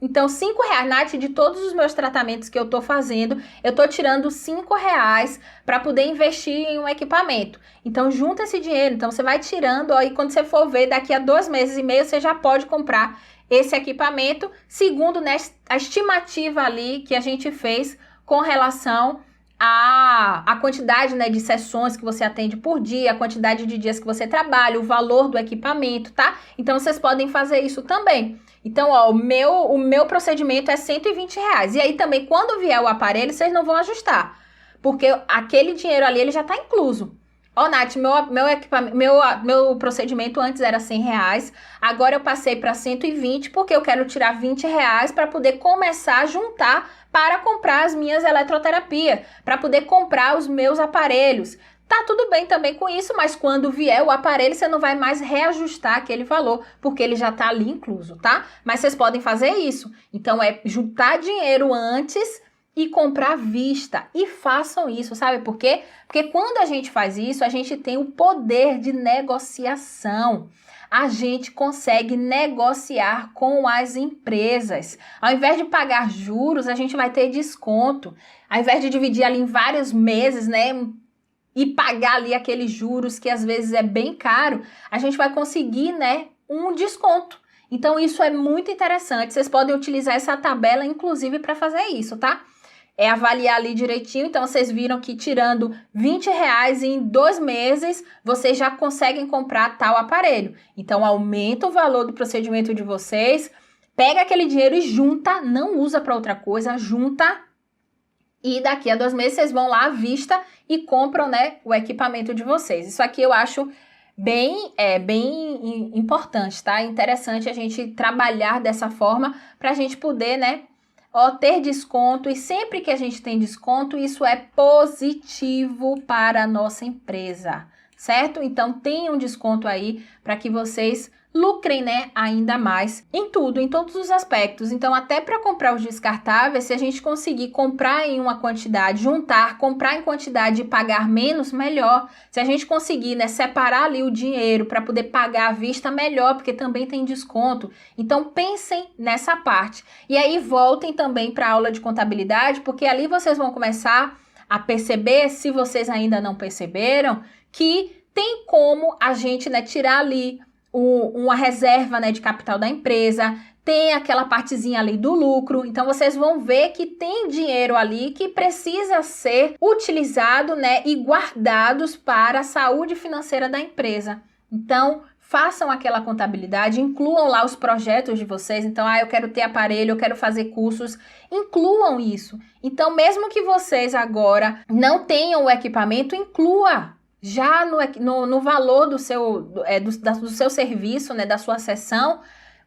Speaker 1: Então, R$5, Nath, de todos os meus tratamentos que eu tô fazendo, eu tô tirando R$5 para poder investir em um equipamento. Então, junta esse dinheiro. Então, você vai tirando, ó, e quando você for ver, daqui a 2 meses e meio, você já pode comprar esse equipamento, segundo, né, a estimativa ali que a gente fez com relação a quantidade, né, de sessões que você atende por dia, a quantidade de dias que você trabalha, o valor do equipamento, tá? Então, vocês podem fazer isso também. Então, ó, o meu procedimento é R$120. E aí também, quando vier o aparelho, vocês não vão ajustar. Porque aquele dinheiro ali, ele já tá incluso. Ó, Nath, meu procedimento antes era R$100. Agora eu passei para 120 porque eu quero tirar R$20 para poder começar a juntar para comprar as minhas eletroterapias, para poder comprar os meus aparelhos. Tá tudo bem também com isso, mas quando vier o aparelho, você não vai mais reajustar aquele valor, porque ele já tá ali incluso, tá? Mas vocês podem fazer isso. Então, é juntar dinheiro antes e comprar à vista. E façam isso, sabe por quê? Porque quando a gente faz isso, a gente tem o poder de negociação. A gente consegue negociar com as empresas. Ao invés de pagar juros, a gente vai ter desconto. Ao invés de dividir ali em vários meses, né? E pagar ali aqueles juros que às vezes é bem caro, a gente vai conseguir, né, um desconto. Então, isso é muito interessante. Vocês podem utilizar essa tabela, inclusive, para fazer isso, tá? É avaliar ali direitinho. Então, vocês viram que tirando R$20 em 2 meses, vocês já conseguem comprar tal aparelho. Então, aumenta o valor do procedimento de vocês, pega aquele dinheiro e junta, não usa para outra coisa, junta. E daqui a 2 meses, vocês vão lá à vista e compram, né, o equipamento de vocês. Isso aqui eu acho bem importante, tá? Interessante a gente trabalhar dessa forma para a gente poder, né, ter desconto. E sempre que a gente tem desconto, isso é positivo para a nossa empresa, certo? Então, tenham um desconto aí para que vocês lucrem, né, ainda mais em tudo, em todos os aspectos. Então, até para comprar os descartáveis, se a gente conseguir comprar em uma quantidade, juntar, comprar em quantidade e pagar menos, melhor. Se a gente conseguir, né, separar ali o dinheiro para poder pagar à vista, melhor, porque também tem desconto. Então, pensem nessa parte. E aí, voltem também para a aula de contabilidade, porque ali vocês vão começar a perceber, se vocês ainda não perceberam, que tem como a gente, né, tirar ali uma reserva, né, de capital da empresa, tem aquela partezinha ali do lucro. Então, vocês vão ver que tem dinheiro ali que precisa ser utilizado, né, e guardados para a saúde financeira da empresa. Então, façam aquela contabilidade, incluam lá os projetos de vocês. Então, eu quero ter aparelho, eu quero fazer cursos, incluam isso. Então, mesmo que vocês agora não tenham o equipamento, inclua já no valor do seu serviço, né, da sua sessão,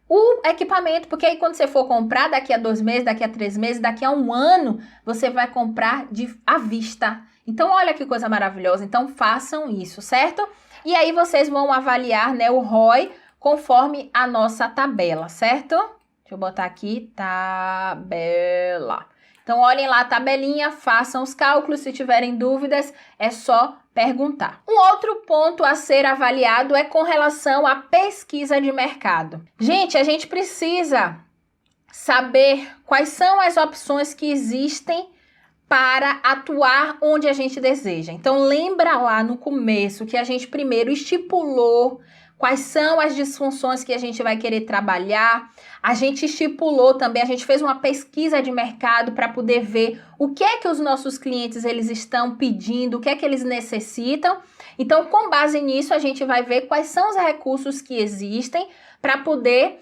Speaker 1: o equipamento, porque aí quando você for comprar daqui a 2 meses, daqui a 3 meses, daqui a 1 ano, você vai comprar à vista. Então, olha que coisa maravilhosa. Então, façam isso, certo? E aí, vocês vão avaliar, né, o ROI conforme a nossa tabela, certo? Deixa eu botar aqui, tabela. Então, olhem lá a tabelinha, façam os cálculos. Se tiverem dúvidas, é só perguntar. Um outro ponto a ser avaliado é com relação à pesquisa de mercado. Gente, a gente precisa saber quais são as opções que existem para atuar onde a gente deseja. Então, lembra lá no começo que a gente primeiro estipulou quais são as disfunções que a gente vai querer trabalhar. A gente estipulou também, a gente fez uma pesquisa de mercado para poder ver o que é que os nossos clientes eles estão pedindo, o que é que eles necessitam. Então, com base nisso, a gente vai ver quais são os recursos que existem para poder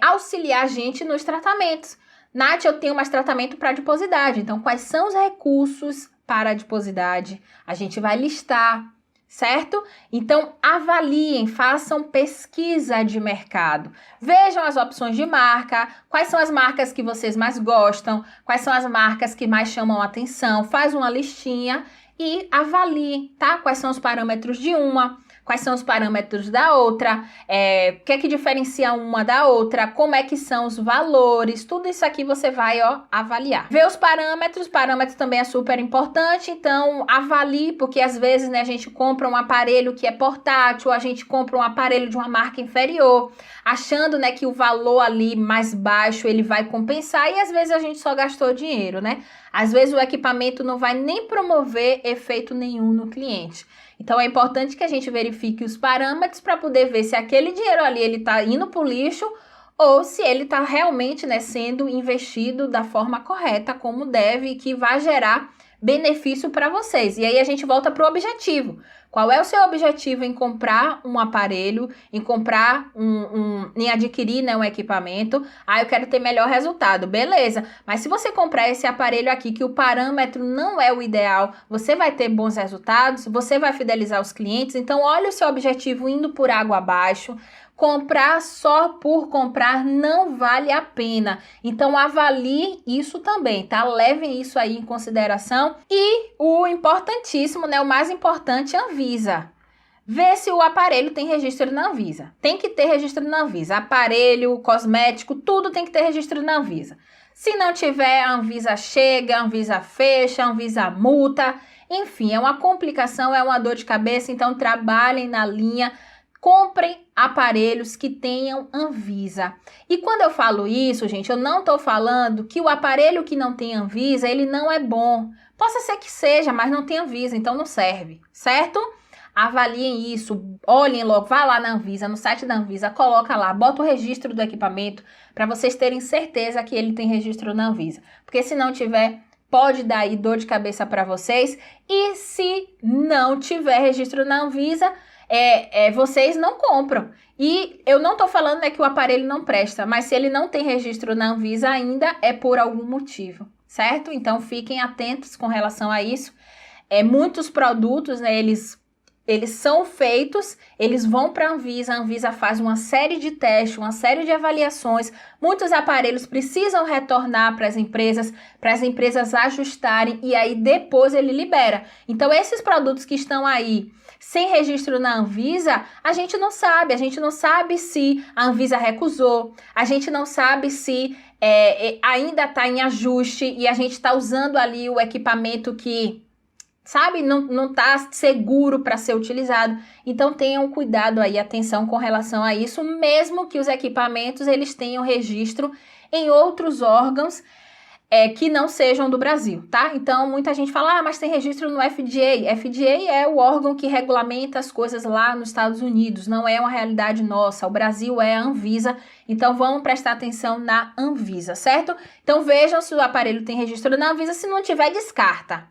Speaker 1: auxiliar a gente nos tratamentos. Nath, eu tenho mais tratamento para adiposidade. Então, quais são os recursos para adiposidade? A gente vai listar, certo? Então, avaliem, façam pesquisa de mercado. Vejam as opções de marca, quais são as marcas que vocês mais gostam, quais são as marcas que mais chamam a atenção. Faz uma listinha e avalie, tá? Quais são os parâmetros de uma, quais são os parâmetros da outra, o que é que diferencia uma da outra, como é que são os valores, tudo isso aqui você vai, avaliar. Ver os parâmetros também é super importante, então avalie, porque às vezes, né, a gente compra um aparelho que é portátil, a gente compra um aparelho de uma marca inferior, achando, né, que o valor ali mais baixo ele vai compensar e às vezes a gente só gastou dinheiro, né? Às vezes o equipamento não vai nem promover efeito nenhum no cliente. Então, é importante que a gente verifique os parâmetros para poder ver se aquele dinheiro ali ele está indo para o lixo ou se ele está realmente, né, sendo investido da forma correta, como deve, e que vai gerar benefício para vocês. E aí a gente volta para o objetivo. Qual é o seu objetivo em comprar um aparelho, em comprar em adquirir, né, um equipamento? Eu quero ter melhor resultado, beleza. Mas se você comprar esse aparelho aqui, que o parâmetro não é o ideal, você vai ter bons resultados, você vai fidelizar os clientes. Então, olha o seu objetivo indo por água abaixo. Comprar só por comprar não vale a pena. Então, avalie isso também, tá? Levem isso aí em consideração. E o importantíssimo, né? O mais importante, Anvisa. Vê se o aparelho tem registro na Anvisa. Tem que ter registro na Anvisa. Aparelho, cosmético, tudo tem que ter registro na Anvisa. Se não tiver, a Anvisa chega, a Anvisa fecha, a Anvisa multa. Enfim, é uma complicação, é uma dor de cabeça. Então, trabalhem na linha. Comprem aparelhos que tenham Anvisa. E quando eu falo isso, gente, eu não estou falando que o aparelho que não tem Anvisa, ele não é bom. Possa ser que seja, mas não tem Anvisa, então não serve, certo? avaliem isso, olhem logo, vá lá na Anvisa, no site da Anvisa, coloca lá, bota o registro do equipamento para vocês terem certeza que ele tem registro na Anvisa. Porque se não tiver, pode dar aí dor de cabeça para vocês. E se não tiver registro na Anvisa, vocês não compram. E eu não tô falando que o aparelho não presta, mas se ele não tem registro na Anvisa ainda, é por algum motivo, certo? Então fiquem atentos com relação a isso. Muitos produtos, né, eles são feitos, eles vão para a Anvisa faz uma série de testes, uma série de avaliações, muitos aparelhos precisam retornar para as empresas ajustarem e aí depois ele libera. Então esses produtos que estão aí sem registro na Anvisa, a gente não sabe se a Anvisa recusou, a gente não sabe se ainda está em ajuste e a gente está usando ali o equipamento que não tá seguro para ser utilizado. Então tenham cuidado aí, atenção com relação a isso, mesmo que os equipamentos eles tenham registro em outros órgãos que não sejam do Brasil, tá? Então muita gente fala, mas tem registro no FDA. FDA é o órgão que regulamenta as coisas lá nos Estados Unidos, não é uma realidade nossa. O Brasil é a Anvisa, então vamos prestar atenção na Anvisa, certo? Então vejam se o aparelho tem registro na Anvisa, se não tiver, descarta,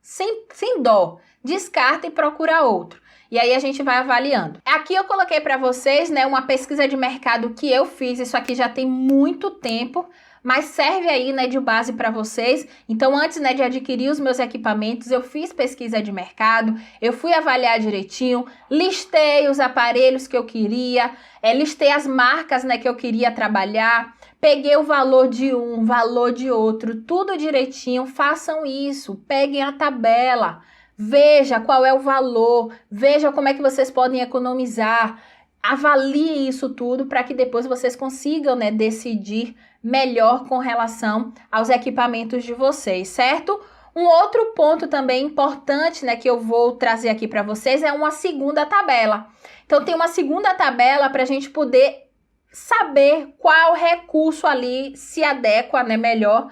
Speaker 1: sem dó, descarta e procura outro. E aí a gente vai avaliando. Aqui eu coloquei para vocês, né, uma pesquisa de mercado que eu fiz, isso aqui já tem muito tempo, mas serve aí, né, de base para vocês. Então, antes, né, de adquirir os meus equipamentos, eu fiz pesquisa de mercado, eu fui avaliar direitinho, listei os aparelhos que eu queria, listei as marcas, né, que eu queria trabalhar, peguei o valor de um, valor de outro, tudo direitinho. Façam isso, peguem a tabela, veja qual é o valor, veja como é que vocês podem economizar, avaliem isso tudo para que depois vocês consigam, né, decidir melhor com relação aos equipamentos de vocês, certo? Um outro ponto também importante, né, que eu vou trazer aqui para vocês é uma segunda tabela. Então tem uma segunda tabela para a gente poder saber qual recurso ali se adequa, né, melhor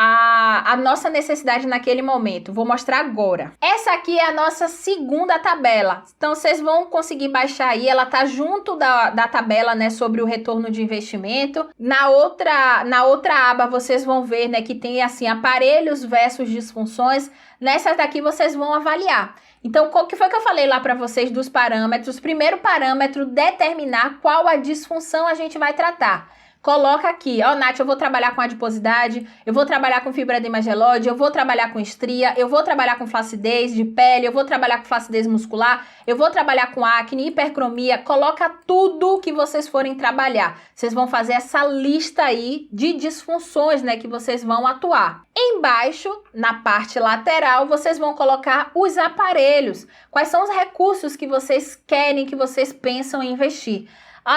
Speaker 1: a nossa necessidade naquele momento. Vou mostrar agora. Essa aqui é a nossa segunda tabela. Então, vocês vão conseguir baixar aí. Ela tá junto da tabela, né, sobre o retorno de investimento. Na outra aba, vocês vão ver, né, que tem, assim, aparelhos versus disfunções. Nessa daqui, vocês vão avaliar. Então, qual que foi que eu falei lá para vocês dos parâmetros? Primeiro parâmetro, determinar qual a disfunção a gente vai tratar. Coloca aqui, Nath, eu vou trabalhar com adiposidade, eu vou trabalhar com fibroedema gelóide, eu vou trabalhar com estria, eu vou trabalhar com flacidez de pele, eu vou trabalhar com flacidez muscular, eu vou trabalhar com acne, hipercromia. Coloca tudo que vocês forem trabalhar. Vocês vão fazer essa lista aí de disfunções, né, que vocês vão atuar. Embaixo, na parte lateral, vocês vão colocar os aparelhos. Quais são os recursos que vocês querem, que vocês pensam em investir?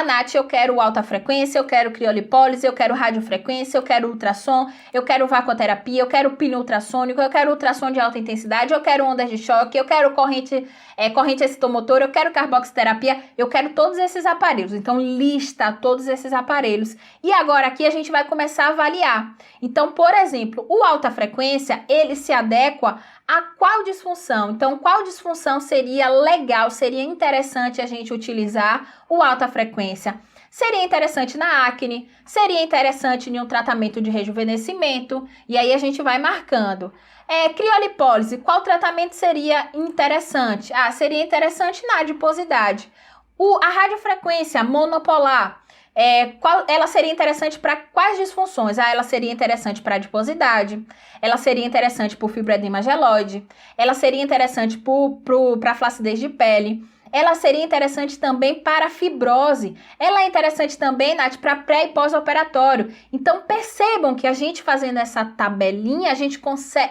Speaker 1: Nath, eu quero alta frequência, eu quero criolipólise, eu quero radiofrequência, eu quero ultrassom, eu quero vacoterapia, eu quero pino ultrassônico, eu quero ultrassom de alta intensidade, eu quero ondas de choque, eu quero corrente excitomotora, eu quero carboxiterapia, eu quero todos esses aparelhos. Então, lista todos esses aparelhos. E agora aqui a gente vai começar a avaliar. Então, por exemplo, o alta frequência, ele se adequa a qual disfunção? Então, qual disfunção seria legal, seria interessante a gente utilizar o alta frequência? Seria interessante na acne, seria interessante em um tratamento de rejuvenescimento, e aí a gente vai marcando. Criolipólise, qual tratamento seria interessante? Seria interessante na adiposidade. A radiofrequência monopolar, ela seria interessante para quais disfunções? Ela seria interessante para adiposidade, ela seria interessante para o fibroedema gelóide, ela seria interessante para a flacidez de pele, ela seria interessante também para a fibrose, ela é interessante também, Nath, para pré e pós-operatório. Então percebam que a gente fazendo essa tabelinha, a gente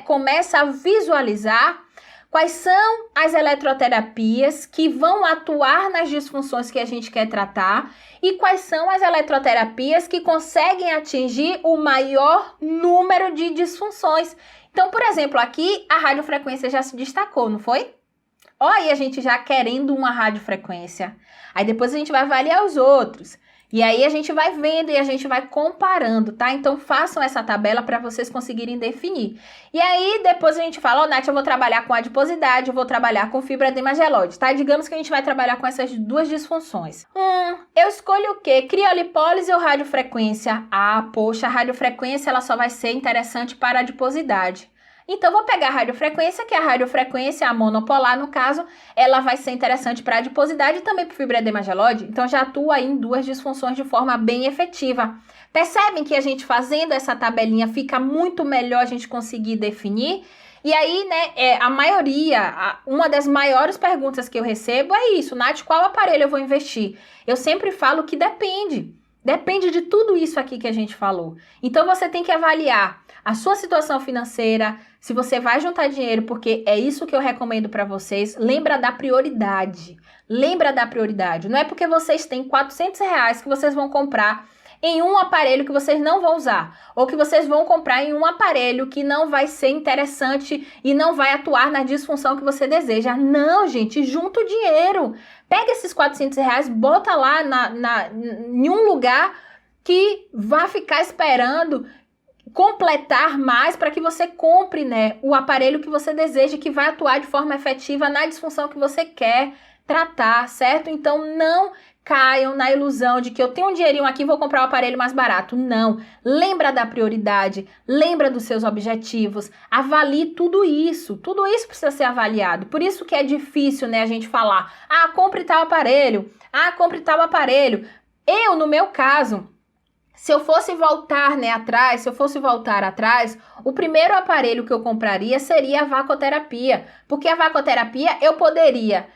Speaker 1: começa a visualizar quais são as eletroterapias que vão atuar nas disfunções que a gente quer tratar e quais são as eletroterapias que conseguem atingir o maior número de disfunções. Então, por exemplo, aqui a radiofrequência já se destacou, não foi? Olha aí a gente já querendo uma radiofrequência. Aí depois a gente vai avaliar os outros. E aí a gente vai vendo e a gente vai comparando, tá? Então façam essa tabela para vocês conseguirem definir. E aí depois a gente fala, Nath, eu vou trabalhar com adiposidade, eu vou trabalhar com fibroedema gelóide, tá? Digamos que a gente vai trabalhar com essas duas disfunções. Eu escolho o quê? Criolipólise ou radiofrequência? Ah, poxa, a radiofrequência ela só vai ser interessante para a adiposidade. Então, vou pegar a radiofrequência, que é a radiofrequência, a monopolar, no caso, ela vai ser interessante para a adiposidade e também para o fibroedema gelóide. Então, já atua aí em duas disfunções de forma bem efetiva. Percebem que a gente fazendo essa tabelinha fica muito melhor a gente conseguir definir? E aí, né, a maioria, uma das maiores perguntas que eu recebo é isso, Nath, qual aparelho eu vou investir? Eu sempre falo que depende. Depende de tudo isso aqui que a gente falou. Então, você tem que avaliar a sua situação financeira, se você vai juntar dinheiro, porque é isso que eu recomendo para vocês. Lembra da prioridade. Lembra da prioridade. Não é porque vocês têm R$400 que vocês vão comprar em um aparelho que vocês não vão usar. Ou que vocês vão comprar em um aparelho que não vai ser interessante e não vai atuar na disfunção que você deseja. Não, gente, junta o dinheiro. Pega esses R$400, bota lá em um lugar que vá ficar esperando completar mais para que você compre, né, o aparelho que você deseja, que vai atuar de forma efetiva na disfunção que você quer tratar, certo? Então, não caiam na ilusão de que eu tenho um dinheirinho aqui e vou comprar o aparelho mais barato. Não. Lembra da prioridade, lembra dos seus objetivos, avalie tudo isso. Tudo isso precisa ser avaliado. Por isso que é difícil, né, a gente falar, compre tal aparelho, compre tal aparelho. Eu, no meu caso, se eu fosse voltar, né, atrás, o primeiro aparelho que eu compraria seria a vacoterapia. Porque a vacoterapia eu poderia...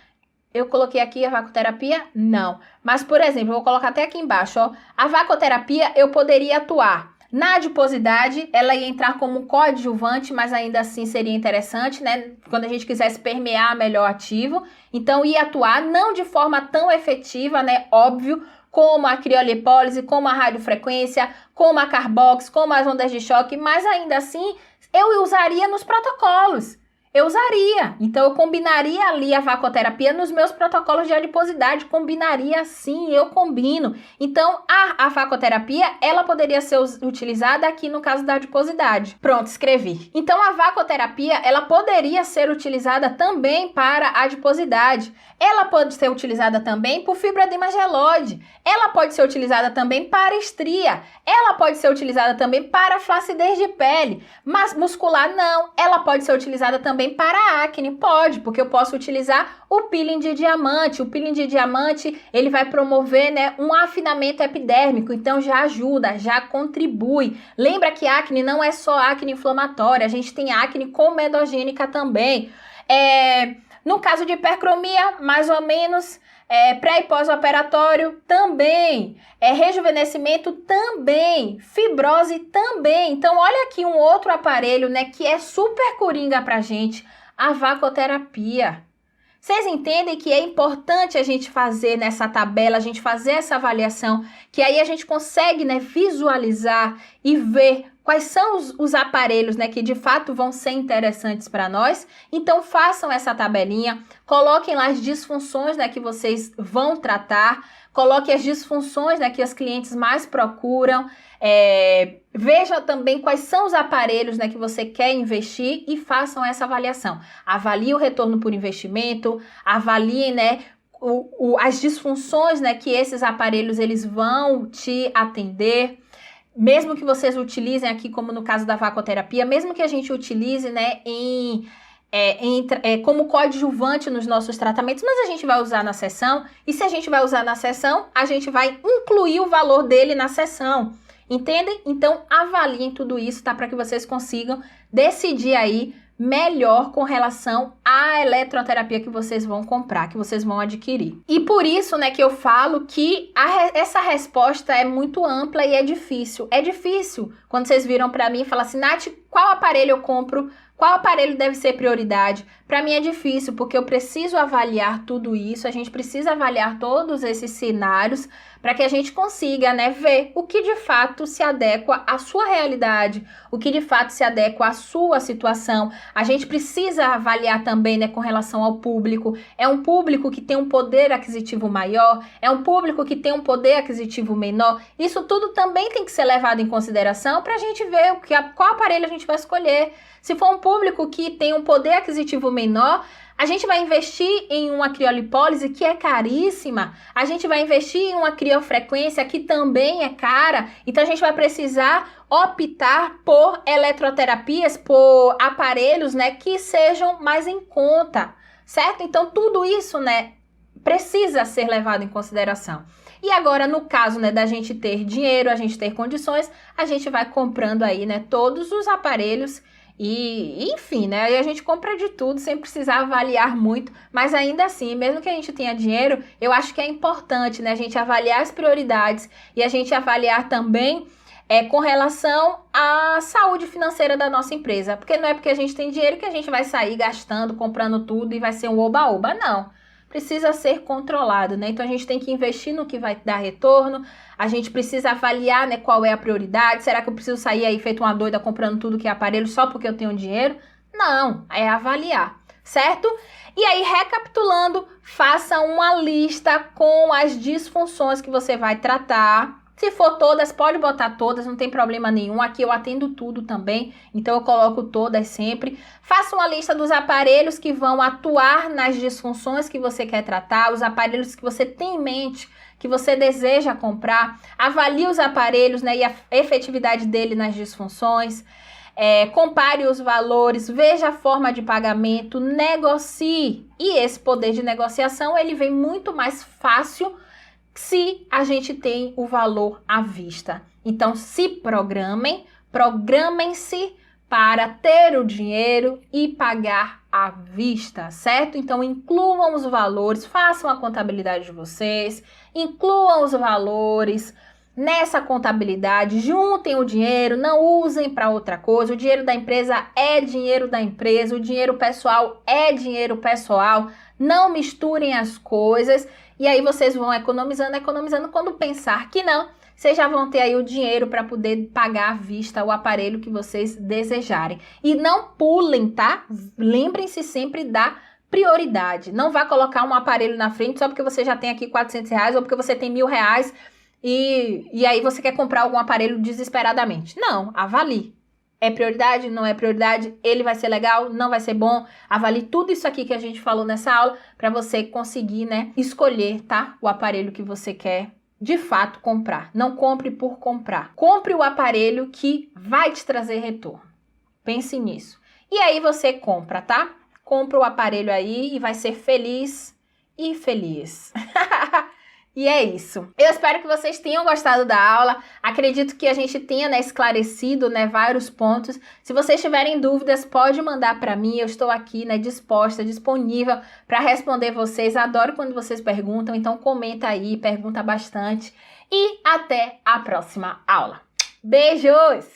Speaker 1: Eu coloquei aqui a vacoterapia? Não. Mas, por exemplo, eu vou colocar até aqui embaixo, ó. A vacoterapia eu poderia atuar na adiposidade, ela ia entrar como coadjuvante, mas ainda assim seria interessante, né? Quando a gente quisesse permear melhor ativo. Então, ia atuar não de forma tão efetiva, né? Óbvio, como a criolipólise, como a radiofrequência, como a carbox, como as ondas de choque, mas ainda assim eu usaria nos protocolos. Eu usaria. Então, eu combinaria ali a vacoterapia nos meus protocolos de adiposidade. Combinaria sim, eu combino. Então, a vacoterapia, ela poderia ser utilizada aqui no caso da adiposidade. Pronto, escrevi. Então, a vacoterapia, ela poderia ser utilizada também para a adiposidade. Ela pode ser utilizada também por fibroedema gelóide. Ela pode ser utilizada também para estria. Ela pode ser utilizada também para flacidez de pele. Mas muscular, não. Ela pode ser utilizada também para acne, pode, porque eu posso utilizar o peeling de diamante. O peeling de diamante, ele vai promover, né, um afinamento epidérmico, então já ajuda, já contribui. Lembra que acne não é só acne inflamatória, a gente tem acne comedogênica também. No caso de hipercromia, mais ou menos, pré e pós-operatório também, rejuvenescimento também, fibrose também. Então, olha aqui um outro aparelho, né, que é super coringa pra gente, a vacoterapia. Vocês entendem que é importante a gente fazer nessa tabela, a gente fazer essa avaliação, que aí a gente consegue, né, visualizar e ver quais são os aparelhos, né, que de fato vão ser interessantes para nós. Então, façam essa tabelinha, coloquem lá as disfunções, né, que vocês vão tratar, coloquem as disfunções, né, que os clientes mais procuram, veja também quais são os aparelhos, né, que você quer investir e façam essa avaliação. Avalie o retorno por investimento, avaliem, né, as disfunções, né, que esses aparelhos eles vão te atender. Mesmo que vocês utilizem aqui, como no caso da vacoterapia, mesmo que a gente utilize, né, como coadjuvante nos nossos tratamentos, mas a gente vai usar na sessão, e se a gente vai usar na sessão, a gente vai incluir o valor dele na sessão, entendem? Então, avaliem tudo isso, tá? Para que vocês consigam decidir aí melhor com relação à eletroterapia que vocês vão comprar, que vocês vão adquirir. E por isso, né, que eu falo que essa resposta é muito ampla e é difícil. É difícil quando vocês viram para mim e falam assim, Nath, Qual aparelho eu compro? Qual aparelho deve ser prioridade? Para mim é difícil, porque eu preciso avaliar tudo isso, a gente precisa avaliar todos esses cenários para que a gente consiga, né, ver o que de fato se adequa à sua realidade, o que de fato se adequa à sua situação. A gente precisa avaliar também, né, com relação ao público. É um público que tem um poder aquisitivo maior? É um público que tem um poder aquisitivo menor? Isso tudo também tem que ser levado em consideração para a gente ver qual aparelho a gente vai escolher. Se for um público que tem um poder aquisitivo menor, a gente vai investir em uma criolipólise que é caríssima, a gente vai investir em uma criofrequência que também é cara, então a gente vai precisar optar por eletroterapias, por aparelhos, né, que sejam mais em conta, certo? Então tudo isso, né, precisa ser levado em consideração. E agora, no caso, né, da gente ter dinheiro, a gente ter condições, a gente vai comprando aí, né, todos os aparelhos. E, enfim, né? Aí a gente compra de tudo sem precisar avaliar muito, mas ainda assim, mesmo que a gente tenha dinheiro, eu acho que é importante, né? A gente avaliar as prioridades e a gente avaliar também com relação à saúde financeira da nossa empresa. Porque não é porque a gente tem dinheiro que a gente vai sair gastando, comprando tudo e vai ser um oba-oba, não. Precisa ser controlado, né? Então a gente tem que investir no que vai dar retorno, a gente precisa avaliar, né, qual é a prioridade. Será que eu preciso sair aí feito uma doida comprando tudo que é aparelho só porque eu tenho dinheiro? Não, é avaliar, certo? E aí, recapitulando, faça uma lista com as disfunções que você vai tratar. Se for todas, pode botar todas, não tem problema nenhum. Aqui eu atendo tudo também, então eu coloco todas sempre. Faça uma lista dos aparelhos que vão atuar nas disfunções que você quer tratar, os aparelhos que você tem em mente, que você deseja comprar. Avalie os aparelhos, né, e a efetividade dele nas disfunções. Compare os valores, veja a forma de pagamento, negocie. E esse poder de negociação, ele vem muito mais fácil se a gente tem o valor à vista. Então, se programem-se para ter o dinheiro e pagar à vista, certo? Então, incluam os valores, façam a contabilidade de vocês, incluam os valores nessa contabilidade, juntem o dinheiro, não usem para outra coisa. O dinheiro da empresa é dinheiro da empresa, o dinheiro pessoal é dinheiro pessoal. Não misturem as coisas. E aí vocês vão economizando, quando pensar que não, vocês já vão ter aí o dinheiro para poder pagar à vista o aparelho que vocês desejarem. E não pulem, tá? Lembrem-se sempre da prioridade. Não vá colocar um aparelho na frente só porque você já tem aqui R$400 ou porque você tem R$1.000 e aí você quer comprar algum aparelho desesperadamente. Não, avalie. É prioridade? Não é prioridade? Ele vai ser legal? Não vai ser bom? Avalie tudo isso aqui que a gente falou nessa aula para você conseguir, né, escolher, tá? O aparelho que você quer de fato comprar. Não compre por comprar. Compre o aparelho que vai te trazer retorno. Pense nisso. E aí você compra, tá? Compra o aparelho aí e vai ser feliz e feliz. E é isso. Eu espero que vocês tenham gostado da aula. Acredito que a gente tenha, né, esclarecido, né, vários pontos. Se vocês tiverem dúvidas, pode mandar para mim. Eu estou aqui, né, disponível para responder vocês. Adoro quando vocês perguntam, então comenta aí, pergunta bastante. E até a próxima aula. Beijos!